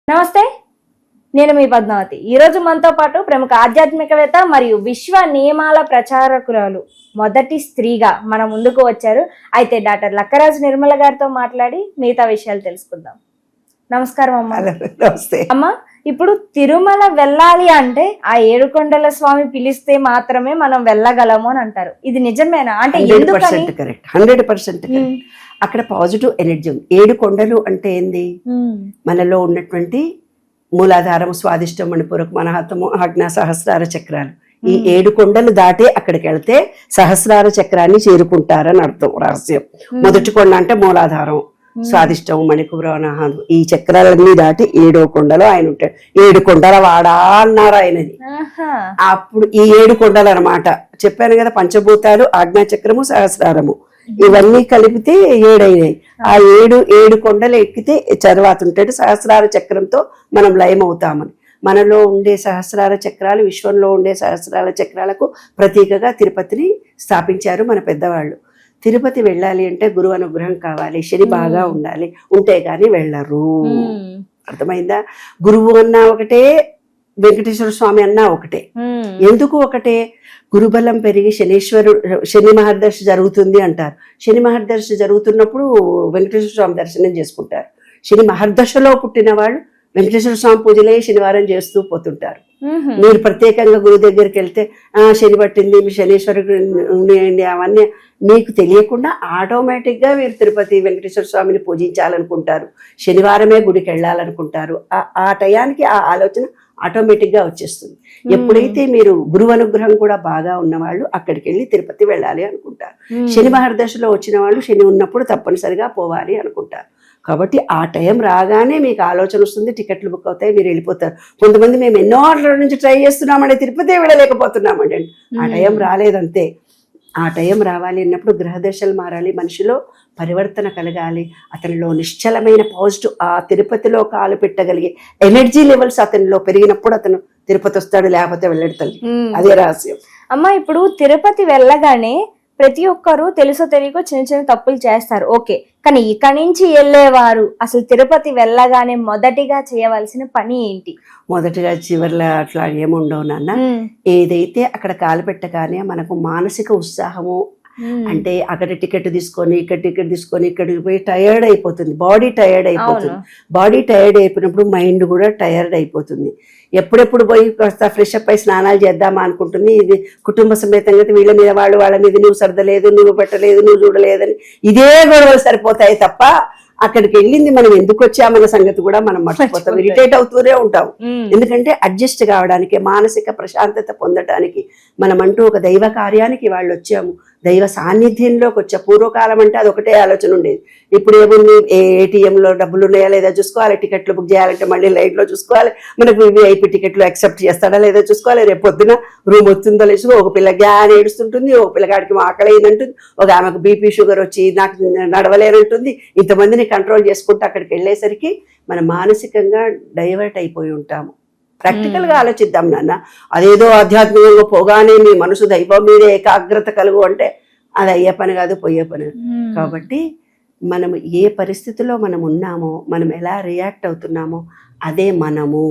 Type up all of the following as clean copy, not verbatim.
నమస్తే, నేను మీ పద్మావతి. ఈరోజు మనతో పాటు ప్రముఖ ఆధ్యాత్మికవేత్త మరియు విశ్వ నియమాల ప్రచారకురాలు, మొదటి స్త్రీగా మన ముందుకు వచ్చారు. అయితే డాక్టర్ లక్కరాజు నిర్మల గారితో మాట్లాడి మిగతా విషయాలు తెలుసుకుందాం. నమస్కారం అమ్మా. నమస్తే అమ్మా, ఇప్పుడు తిరుమల వెళ్ళాలి అంటే ఆ ఏడుకొండల స్వామి పిలిస్తే మాత్రమే మనం వెళ్ళగలము అని అంటారు. ఇది నిజమేనా? అంటే 100% కరెక్ట్, 100% కరెక్ట్. అక్కడ పాజిటివ్ ఎనర్జీ ఉంది. 7 కొండలు అంటే ఏంది? మనలో ఉన్నటువంటి మూలాధారం, స్వాదిష్టం, మణిపూరకం, అనాహతము, ఆజ్ఞా, సహస్రార చక్రాలు. ఈ 7 కొండలు దాటే అక్కడికి వెళ్తే సహస్రార చక్రాన్ని చేరుకుంటారని అర్థం. రహస్యం. మొదటి కొండ అంటే మూలాధారం, స్వాదిష్టం, మణిపూరం, అనాహతం. ఈ చక్రాలన్నీ దాటి 7వ కొండలో ఆయన ఉంటాడు. 7 కొండల వాడా అన్నారు ఆయనది. అప్పుడు ఈ 7 కొండలు అనమాట చెప్పాను కదా, పంచభూతాలు, ఆజ్ఞా చక్రము, సహస్రారము, ఇవన్నీ కలిపితే 7 అయినాయి. ఆ 7 కొండలు ఎక్కితే తర్వాత ఉంటాడు. సహస్రార చక్రంతో మనం లయం అవుతామని. మనలో ఉండే సహస్రార చక్రాలు, విశ్వంలో ఉండే సహస్రార చక్రాలకు ప్రతీకగా తిరుపతిని స్థాపించారు మన పెద్దవాళ్ళు. తిరుపతి వెళ్ళాలి అంటే గురువు అనుగ్రహం కావాలి, శని బాగా ఉండాలి, ఉంటే గాని వెళ్ళరు. అర్థమైందా? గురువు అన్నా ఒకటే, వెంకటేశ్వర స్వామి అన్నా ఒకటే. ఎందుకు ఒకటే? గురుబలం పెరిగి శని మహర్దశ జరుగుతుంది అంటారు. శని మహర్దశ జరుగుతున్నప్పుడు వెంకటేశ్వర స్వామి దర్శనం చేసుకుంటారు. శని మహర్దశలో పుట్టిన వాళ్ళు వెంకటేశ్వర స్వామి పూజలే శనివారం చేస్తూ పోతుంటారు. మీరు ప్రత్యేకంగా గురువు దగ్గరికి వెళ్తే శని పట్టింది, మీ శనీశ్వరుడు అవన్నీ మీకు తెలియకుండా ఆటోమేటిక్ గా మీరు తిరుపతి వెంకటేశ్వర స్వామిని పూజించాలనుకుంటారు, శనివారమే గుడికి వెళ్ళాలనుకుంటారు. ఆ టయానికి ఆ ఆలోచన ఆటోమేటిక్ గా వచ్చేస్తుంది. ఎప్పుడైతే మీరు గురువు అనుగ్రహం కూడా బాగా ఉన్నవాళ్ళు అక్కడికి వెళ్ళి తిరుపతి వెళ్ళాలి అనుకుంటారు. శని మహర్దశలో వచ్చిన వాళ్ళు శని ఉన్నప్పుడు తప్పనిసరిగా పోవాలి అనుకుంటారు. కాబట్టి ఆ టైం రాగానే మీకు ఆలోచన వస్తుంది, టికెట్లు బుక్ అవుతాయి, మీరు వెళ్ళిపోతారు. కొంతమంది మేము ఎన్నో రోజుల నుంచి ట్రై చేస్తున్నామండి, తిరుపతి వెళ్ళలేకపోతున్నామండి. ఆ టైం రాలేదంతే. ఆ టైం రావాలి అన్నప్పుడు గ్రహదశలు మారాలి, మనిషిలో పరివర్తన కలగాలి, అతనిలో నిశ్చలమైన పాజిటివ్, ఆ తిరుపతిలో కాలు పెట్టగలిగే ఎనర్జీ లెవెల్స్ అతనిలో పెరిగినప్పుడు అతను తిరుపతి వస్తాడు, లేకపోతే వెళ్ళడు తల్లి. అదే రహస్యం. అమ్మ, ఇప్పుడు తిరుపతి వెళ్ళగానే ప్రతి ఒక్కరు తెలుసో తెలియకో చిన్న చిన్న తప్పులు చేస్తారు, ఓకే. కానీ ఇక్కడి నుంచి వెళ్ళేవారు అసలు తిరుపతి వెళ్ళగానే మొదటిగా చేయవలసిన పని ఏంటి? మొదటిగా చివర్లో అట్లా ఏముండవు నాన్న. ఏదైతే అక్కడ కాలు పెట్టగానే మనకు మానసిక ఉత్సాహము, అంటే అక్కడ టికెట్ తీసుకొని ఇక్కడ టికెట్ తీసుకొని ఇక్కడికి పోయి టయర్డ్ అయిపోతుంది, బాడీ టయర్డ్ అయిపోతుంది. బాడీ టయర్డ్ అయిపోయినప్పుడు మైండ్ కూడా టయర్డ్ అయిపోతుంది. ఎప్పుడెప్పుడు పోయి కాస్త ఫ్రెష్ అప్ అయి స్నానాలు చేద్దామా అనుకుంటుంది. ఇది కుటుంబ సమేతంగా వీళ్ళ మీద వాళ్ళ మీద నువ్వు సర్దలేదు, నువ్వు పెట్టలేదు, నువ్వు చూడలేదని ఇదే గొడవలు సరిపోతాయి తప్ప అక్కడికి వెళ్ళింది మనం ఎందుకు వచ్చామన్న సంగతి కూడా మనం మర్చిపోతాం, ఇరిటేట్ అవుతూనే ఉంటాం. ఎందుకంటే అడ్జస్ట్ కావడానికి, మానసిక ప్రశాంతత పొందటానికి మనమంటూ ఒక దైవ కార్యానికి వాళ్ళు వచ్చాము, దైవ సాన్నిధ్యంలోకి వచ్చా. పూర్వకాలం అంటే అది ఒకటే ఆలోచన ఉండేది. ఇప్పుడు ఏముంది, ఏటీఎంలో డబ్బులు ఉన్నాయా లేదా చూసుకోవాలి, టికెట్లు బుక్ చేయాలంటే మళ్ళీ లైన్లో చూసుకోవాలి, మనకు విఐపి టికెట్లు యాక్సెప్ట్ చేస్తాడా లేదా చూసుకోవాలి, రేపు పొద్దున రూమ్ వస్తుందో లేచుకో. ఒక పిల్ల గ్యాన్ ఏడుస్తుంటుంది, ఒక పిల్లగాడికి ఆకలి అయిందంటుంది, ఒక ఆమెకు బీపీ షుగర్ వచ్చి నాకు నడవలేనంటుంది. ఇంతమందిని కంట్రోల్ చేసుకుంటూ అక్కడికి వెళ్ళేసరికి మనం మానసికంగా డైవర్ట్ అయిపోయి ఉంటాము. ప్రాక్టికల్ గా ఆలోచిద్దాం నాన్న. అదేదో ఆధ్యాత్మికంగా పోగానే మీ మనసు దైవం మీదే ఏకాగ్రత కలుగు అంటే అది అయ్యే పని కాదు, పోయే పని. కాబట్టి మనం ఏ పరిస్థితిలో మనం ఉన్నామో, మనం ఎలా రియాక్ట్ అవుతున్నామో అదే మనము.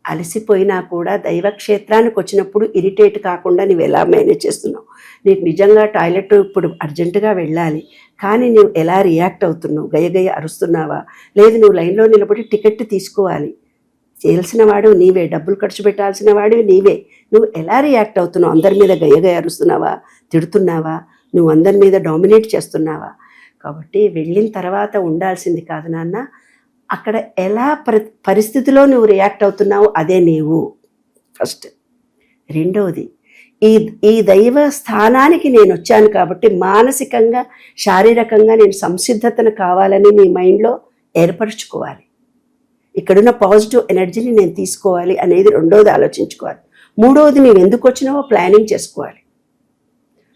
అలసిపోయినా కూడా దైవక్షేత్రానికి వచ్చినప్పుడు ఇరిటేట్ కాకుండా నువ్వు ఎలా మేనేజ్ చేస్తున్నావు, నీకు నిజంగా టాయిలెట్ ఇప్పుడు అర్జెంటుగా వెళ్ళాలి కానీ నువ్వు ఎలా రియాక్ట్ అవుతున్నావు, గయ్య అరుస్తున్నావా, లేదు నువ్వు లైన్లో నిలబడి టికెట్ తీసుకోవాలి, చేయాల్సిన వాడు నీవే, డబ్బులు ఖర్చు పెట్టాల్సిన వాడివి నీవే, నువ్వు ఎలా రియాక్ట్ అవుతున్నావు, అందరి మీద గయ్య అరుస్తున్నావా, తిడుతున్నావా, నువ్వు అందరి మీద డామినేట్ చేస్తున్నావా. కాబట్టి వెళ్ళిన తర్వాత ఉండాల్సింది కాదు నాన్న, అక్కడ ఎలా పరిస్థితిలో నువ్వు రియాక్ట్ అవుతున్నావు అదే నీవు ఫస్ట్. రెండవది, ఈ దైవ స్థానానికి నేను వచ్చాను కాబట్టి మానసికంగా శారీరకంగా నేను సంసిద్ధతను కావాలని మీ మైండ్లో ఏర్పరచుకోవాలి. ఇక్కడున్న పాజిటివ్ ఎనర్జీని నేను తీసుకోవాలి అనేది రెండవది ఆలోచించుకోవాలి. మూడవది, నువ్వు ఎందుకు వచ్చినావో ప్లానింగ్ చేసుకోవాలి.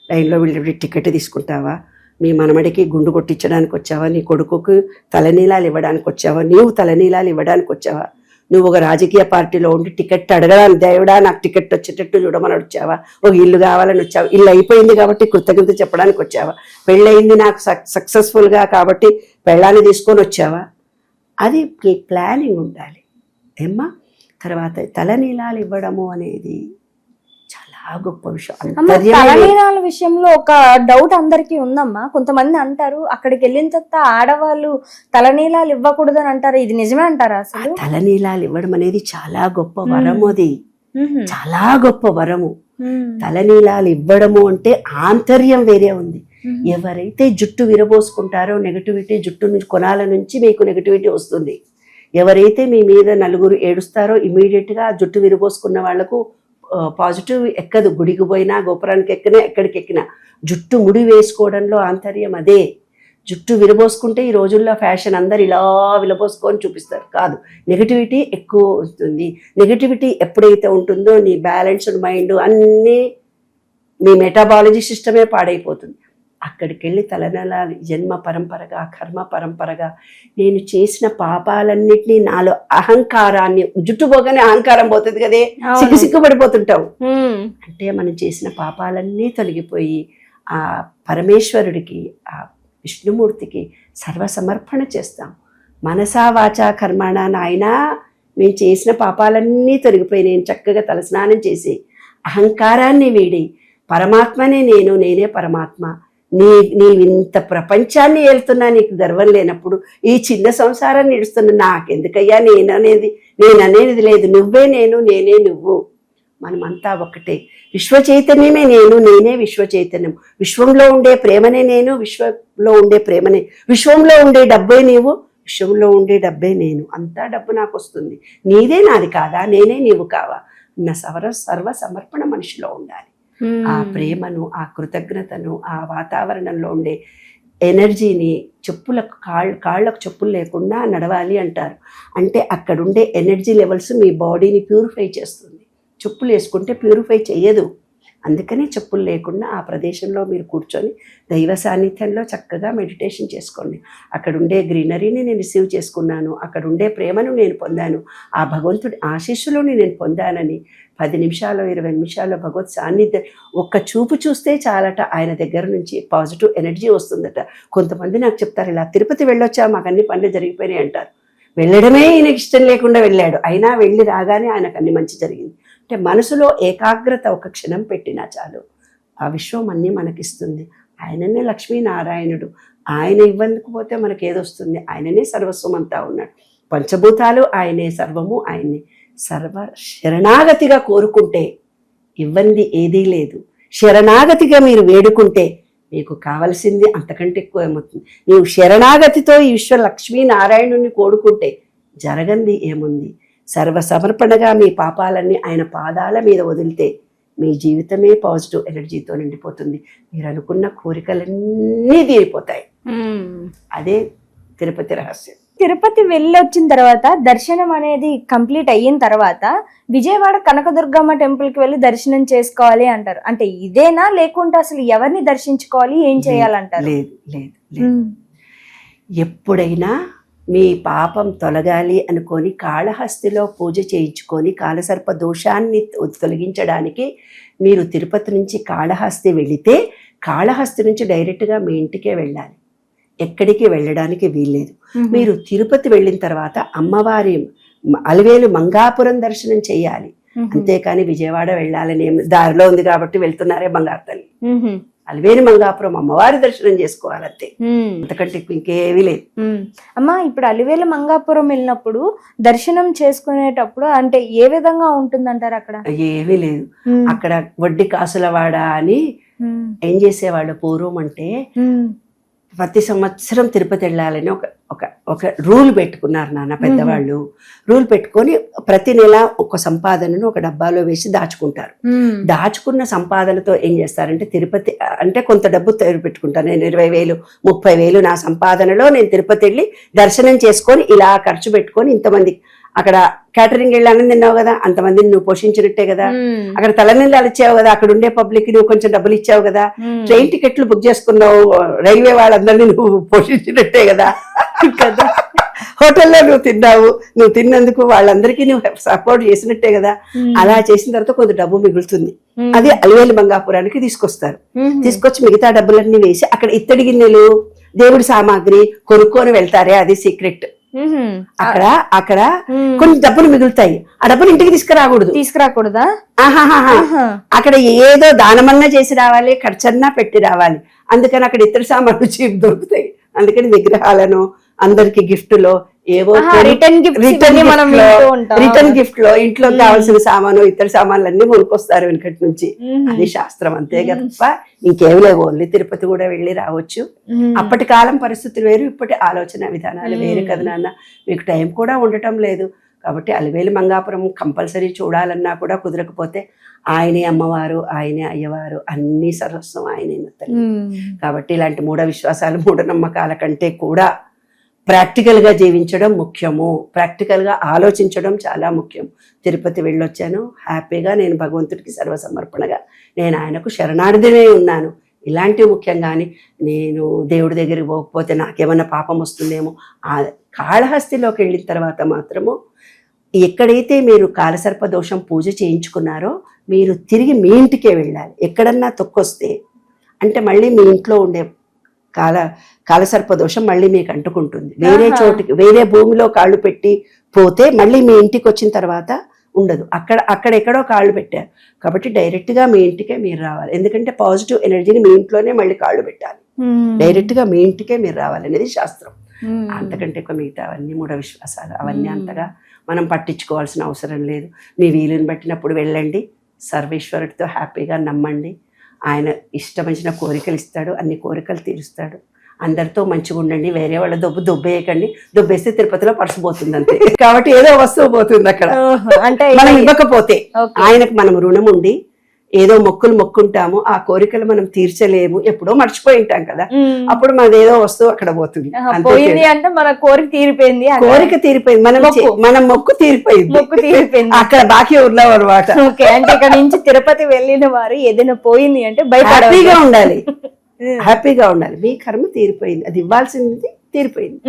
లైన్లో వెళ్ళి టికెట్ తీసుకుంటావా, మీ మనమడికి గుండు కొట్టించడానికి వచ్చావా, నీ కొడుకుకు తలనీలాలు ఇవ్వడానికి వచ్చావా, నీవు తలనీలాలు ఇవ్వడానికి వచ్చావా, నువ్వు ఒక రాజకీయ పార్టీలో ఉండి టికెట్ అడగడానికి, దేవుడా నాకు టికెట్ వచ్చేటట్టు చూడమని వచ్చావా, ఒక ఇల్లు కావాలని వచ్చావా, ఇల్లు అయిపోయింది కాబట్టి కృతజ్ఞత చెప్పడానికి వచ్చావా, పెళ్ళయింది నాకు సక్సెస్ఫుల్గా కాబట్టి పెళ్ళాన్ని తీసుకొని వచ్చావా, అది ప్లానింగ్ ఉండాలి ఏమ్మా. తర్వాత తలనీలాలు ఇవ్వడము అనేది చాలా గొప్ప విషయం. తలనీలాల విషయంలో ఒక డౌట్ అందరికీ ఉందమ్మా. కొంతమంది అంటారు అక్కడికి వెళ్ళిన తర్వాత ఆడవాళ్ళు తలనీలాలు ఇవ్వకూడదు అని అంటారు, ఇది నిజమే అంటారా అసలు? తలనీలాలు ఇవ్వడం అనేది చాలా గొప్ప వరము, అది చాలా గొప్ప వరము. తలనీలాలు ఇవ్వడము అంటే ఆంతర్యం వేరే ఉంది. ఎవరైతే జుట్టు విరబోసుకుంటారో నెగటివిటీ, జుట్టు నుంచి కొనాల నుంచి మీకు నెగటివిటీ వస్తుంది. ఎవరైతే మీ మీద నలుగురు ఏడుస్తారో ఇమీడియట్ గా జుట్టు విరబోసుకున్న వాళ్లకు పాజిటివ్ ఎక్కదు. గుడికి పోయినా, గోపురానికి ఎక్కినా, ఎక్కడికి ఎక్కినా జుట్టు ముడి వేసుకోవడంలో ఆంతర్యం అదే. జుట్టు విరబోసుకుంటే ఈ రోజుల్లో ఫ్యాషన్ అందరు ఇలా విరబోసుకొని చూపిస్తారు, కాదు. నెగటివిటీ ఎక్కువ వస్తుంది. నెగటివిటీ ఎప్పుడైతే ఉంటుందో నీ బ్యాలెన్స్డ్ మైండ్ అన్నీ, మీ మెటాబాలజీ సిస్టమే పాడైపోతుంది. అక్కడికి వెళ్ళి తలనీలాలు జన్మ పరంపరగా, కర్మ పరంపరగా నేను చేసిన పాపాలన్నిటినీ, నాలో అహంకారాన్ని, జుట్టు పోగానే అహంకారం పోతుంది కదే, సిగ్గుపడిపోతుంటావు. అంటే మనం చేసిన పాపాలన్నీ తొలగిపోయి ఆ పరమేశ్వరుడికి, ఆ విష్ణుమూర్తికి సర్వసమర్పణ చేస్తాం. మనసా వాచా కర్మణ. నాయనా మేము చేసిన పాపాలన్నీ తొలగిపోయి నేను చక్కగా తలస్నానం చేసి అహంకారాన్ని వీడి పరమాత్మనే నేను, నేనే పరమాత్మ, నీవింత ప్రపంచాన్ని ఏలుతున్నా నీకు గర్వం లేనప్పుడు ఈ చిన్న సంసారాన్ని ఇడుస్తున్నా నాకెందుకయ్యా, నేననేది లేదు, నువ్వే నేను, నేనే నువ్వు, మనమంతా ఒకటే. విశ్వ చైతన్యమే నేను, నేనే విశ్వ చైతన్యం. విశ్వంలో ఉండే ప్రేమనే నేను, విశ్వంలో ఉండే ప్రేమనే. విశ్వంలో ఉండే డబ్బే నీవు, విశ్వంలో ఉండే డబ్బే నేను. అంతా డబ్బు నాకు వస్తుంది, నీదే నాది కాదా, నేనే నీవు కావా నా సర్వ సమర్పణ మనిషిలో ఉండాలి. ఆ ప్రేమను, ఆ కృతజ్ఞతను, ఆ వాతావరణంలో ఉండే ఎనర్జీని, చెప్పులకు కాళ్ళకు చెప్పులు లేకుండా నడవాలి అంటారు. అంటే అక్కడుండే ఎనర్జీ లెవెల్స్ మీ బాడీని ప్యూరిఫై చేస్తుంది. చెప్పులు వేసుకుంటే ప్యూరిఫై చేయదు. అందుకనే చెప్పులు లేకుండా ఆ ప్రదేశంలో మీరు కూర్చొని దైవ సాన్నిధ్యంలో చక్కగా మెడిటేషన్ చేసుకోండి. అక్కడుండే గ్రీనరీని నేను రిసీవ్ చేసుకున్నాను, అక్కడుండే ప్రేమను నేను పొందాను, ఆ భగవంతుడి ఆశీస్సులను నేను పొందానని 10 నిమిషాలు 20 నిమిషాలు భగవత్ సాన్నిధ్యం ఒక్క చూపు చూస్తే చాలట, ఆయన దగ్గర నుంచి పాజిటివ్ ఎనర్జీ వస్తుందట. కొంతమంది నాకు చెప్తారు, ఇలా తిరుపతి వెళ్ళొచ్చా, మాకు అన్ని పనులు జరిగిపోయినాయి అంటారు. వెళ్ళడమే ఈయనకి ఇష్టం లేకుండా వెళ్ళాడు, అయినా వెళ్ళి రాగానే ఆయనకు అన్ని మంచి జరిగింది. అంటే మనసులో ఏకాగ్రత ఒక క్షణం పెట్టినా చాలు, ఆ విశ్వం అన్నీ మనకిస్తుంది. ఆయననే లక్ష్మీనారాయణుడు, ఆయన ఇవ్వకపోతే మనకి ఏదొస్తుంది? ఆయననే సర్వస్వం అంతా ఉన్నాడు. పంచభూతాలు ఆయనే, సర్వము ఆయనే. సర్వ శరణాగతిగా కోరుకుంటే ఇవ్వంది ఏదీ లేదు. శరణాగతిగా మీరు వేడుకుంటే మీకు కావలసింది అంతకంటే ఎక్కువ ఏమవుతుంది. నీవు శరణాగతితో ఈ విశ్వ లక్ష్మీనారాయణుని కోరుకుంటే జరగంది ఏముంది? సర్వ సమర్పణగా మీ పాపాలన్నీ ఆయన పాదాల మీద వదిలితే మీ జీవితమే పాజిటివ్ ఎనర్జీతో నిండిపోతుంది. మీరు అనుకున్న కోరికలన్నీ తీరిపోతాయి. అదే తిరుపతి రహస్యం. తిరుపతి వెళ్ళొచ్చిన తర్వాత దర్శనం అనేది కంప్లీట్ అయిన తర్వాత విజయవాడ కనకదుర్గమ్మ టెంపుల్కి వెళ్ళి దర్శనం చేసుకోవాలి అంటారు. అంటే ఇదేనా, లేకుంటే అసలు ఎవరిని దర్శించుకోవాలి, ఏం చేయాలంటారు? లేదు లేదు లేదు. ఎప్పుడైనా మీ పాపం తొలగాలి అనుకొని కాళహస్తిలో పూజ చేయించుకొని కాలసర్ప దోషాన్ని తొలగించడానికి మీరు తిరుపతి నుంచి కాళహస్తి వెళితే కాళహస్తి నుంచి డైరెక్ట్గా మీ ఇంటికే వెళ్ళాలి. ఎక్కడికి వెళ్ళడానికి వీల్లేదు. మీరు తిరుపతి వెళ్ళిన తర్వాత అమ్మవారి అలివేలు మంగాపురం దర్శనం చేయాలి. అంతేకాని విజయవాడ వెళ్ళాలని దారిలో ఉంది కాబట్టి వెళ్తున్నారే బంగారు తల్లి, అలివేలు మంగాపురం అమ్మవారి దర్శనం చేసుకోవాలంతే, అంతకంటే ఇంకేమీ లేదు. అమ్మా, ఇప్పుడు అలివేలు మంగాపురం వెళ్ళినప్పుడు దర్శనం చేసుకునేటప్పుడు అంటే ఏ విధంగా ఉంటుందంటారు? అక్కడ ఏమీ లేదు. అక్కడ వడ్డీ కాసులవాడ అని ఏం చేసేవాళ్ళు పూర్వం అంటే, ప్రతి సంవత్సరం తిరుపతి వెళ్ళాలని ఒక రూల్ పెట్టుకున్నారు నాన్న పెద్దవాళ్ళు. రూల్ పెట్టుకొని ప్రతి నెల ఒక సంపాదనను ఒక డబ్బాలో వేసి దాచుకుంటారు. దాచుకున్న సంపాదనతో ఏం చేస్తారంటే తిరుపతి అంటే కొంత డబ్బు పెట్టుకుంటారు. నేను 20,000 30,000 నా సంపాదనలో నేను తిరుపతి వెళ్ళి దర్శనం చేసుకొని ఇలా ఖర్చు పెట్టుకొని ఇంతమంది అక్కడ క్యాటరింగ్ వెళ్ళి అన్నం తిన్నావు కదా, అంతమందిని నువ్వు పోషించినట్టే కదా. అక్కడ తలనీలాలు ఇచ్చావు కదా, అక్కడ ఉండే పబ్లిక్ నువ్వు కొంచెం డబ్బులు ఇచ్చావు కదా, ట్రైన్ టికెట్లు బుక్ చేసుకున్నావు, రైల్వే వాళ్ళందరినీ నువ్వు పోషించినట్టే కదా, హోటల్లో నువ్వు తిన్నావు, నువ్వు తిన్నందుకు వాళ్ళందరికీ నువ్వు సపోర్ట్ చేసినట్టే కదా. అలా చేసిన తర్వాత కొంత డబ్బు మిగులుతుంది. అది అలివేలు మంగాపురానికి తీసుకొస్తారు. తీసుకొచ్చి మిగతా డబ్బులన్నీ వేసి అక్కడ ఇత్తడి గిన్నెలు, దేవుడి సామాగ్రి కొనుక్కొని వెళ్తారే, అది సీక్రెట్. అక్కడ అక్కడ కొన్ని డబ్బులు మిగులుతాయి, ఆ డబ్బులు ఇంటికి తీసుకురాకూడదా? ఆహాహాహా. అక్కడ ఏదో దానమన్నా చేసి రావాలి, ఖర్చన్నా పెట్టి రావాలి. అందుకని అక్కడ ఇతర సామాన్లు చీప్ దొరుకుతాయి. అందుకని విగ్రహాలను అందరికి గిఫ్ట్లో ఏవో రిటర్న్ గిఫ్ట్ లో ఇంట్లో కావాల్సిన సామాను ఇతర సామాన్లు అన్ని కొనుక్కొస్తారు వెనకటి నుంచి. అది శాస్త్రం, అంతే తప్ప ఇంకేం లేవు. ఓన్లీ తిరుపతి కూడా వెళ్ళి రావచ్చు. అప్పటి కాలం పరిస్థితులు వేరు, ఇప్పటి ఆలోచన విధానాలు వేరు కదా నాన్న. మీకు టైం కూడా ఉండటం లేదు కాబట్టి అలివేలు మంగాపురం కంపల్సరీ చూడాలన్నా కూడా కుదరకపోతే ఆయనే అమ్మవారు, ఆయనే అయ్యవారు, అన్ని సర్వస్వం ఆయనే తల్లి. కాబట్టి ఇలాంటి మూఢ విశ్వాసాలు మూఢనమ్మకాల కంటే కూడా ప్రాక్టికల్గా జీవించడం ముఖ్యము, ప్రాక్టికల్గా ఆలోచించడం చాలా ముఖ్యం. తిరుపతి వెళ్ళొచ్చాను హ్యాపీగా, నేను భగవంతుడికి సర్వసమర్పణగా నేను ఆయనకు శరణార్థినే ఉన్నాను. ఇలాంటివి ముఖ్యం. కానీ నేను దేవుడి దగ్గరికి పోకపోతే నాకేమన్నా పాపం వస్తుందేమో. ఆ కాళహస్తిలోకి వెళ్ళిన తర్వాత మాత్రము ఎక్కడైతే మీరు కాలసర్ప దోషం పూజ చేయించుకున్నారో మీరు తిరిగి మీ ఇంటికే వెళ్ళాలి. ఎక్కడన్నా తొక్కొస్తే అంటే మళ్ళీ మీ ఇంట్లో ఉండే కాలసర్ప దోషం మళ్ళీ మీకు అంటుకుంటుంది. వేరే చోటికి, వేరే భూమిలో కాళ్ళు పెట్టి పోతే మళ్ళీ మీ ఇంటికి వచ్చిన తర్వాత ఉండదు. అక్కడెక్కడో కాళ్ళు పెట్టారు కాబట్టి డైరెక్ట్గా మీ ఇంటికే మీరు రావాలి. ఎందుకంటే పాజిటివ్ ఎనర్జీని మీ ఇంట్లోనే మళ్ళీ కాళ్ళు పెట్టాలి. డైరెక్ట్గా మీ ఇంటికే మీరు రావాలి అనేది శాస్త్రం. అంతకంటే ఎక్కువ మిగతా అవన్నీ మూఢ విశ్వాసాలు, అవన్నీ అంతగా మనం పట్టించుకోవాల్సిన అవసరం లేదు. మీ వీలుని బట్టినప్పుడు వెళ్ళండి, సర్వేశ్వరుడితో హ్యాపీగా నమ్మండి. ఆయన ఇష్టమైన కోరికలు ఇస్తాడు, అన్ని కోరికలు తీరుస్తాడు. అందరితో మంచిగా ఉండండి, వేరే వాళ్ళ దొబ్బేయకండి. దొబ్బేస్తే తిరుపతిలో పర్సు పోతుంది అంతే. కాబట్టి ఏదో వస్తువు పోతుంది అక్కడ. అంటే మనం ఇవ్వకపోతే ఆయనకు మనం రుణం ఉండి ఏదో మొక్కులు మొక్కుంటాము, ఆ కోరికలు మనం తీర్చలేము, ఎప్పుడో మర్చిపోయి ఉంటాం కదా, అప్పుడు మనది ఏదో వస్తువు అక్కడ పోతుంది. అంటే మన కోరిక తీరిపోయింది, మనం మొక్కు తీరిపోయింది, అక్కడ బాకీ ఉన్నాం అనమాట. అంటే ఇక్కడ నుంచి తిరుపతి వెళ్ళిన వారు ఏదైనా పోయింది అంటే హ్యాపీగా ఉండాలి, హ్యాపీగా ఉండాలి. మీ కర్మ తీరిపోయింది, అది ఇవ్వాల్సింది తీరిపోయింది.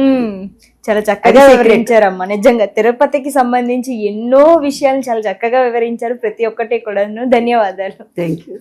చాలా చక్కగా వివరించారమ్మా. నిజంగా తిరుపతికి సంబంధించి ఎన్నో విషయాలు చాలా చక్కగా వివరించారు, ప్రతి ఒక్కటి కూడా. ధన్యవాదాలు. Thank you.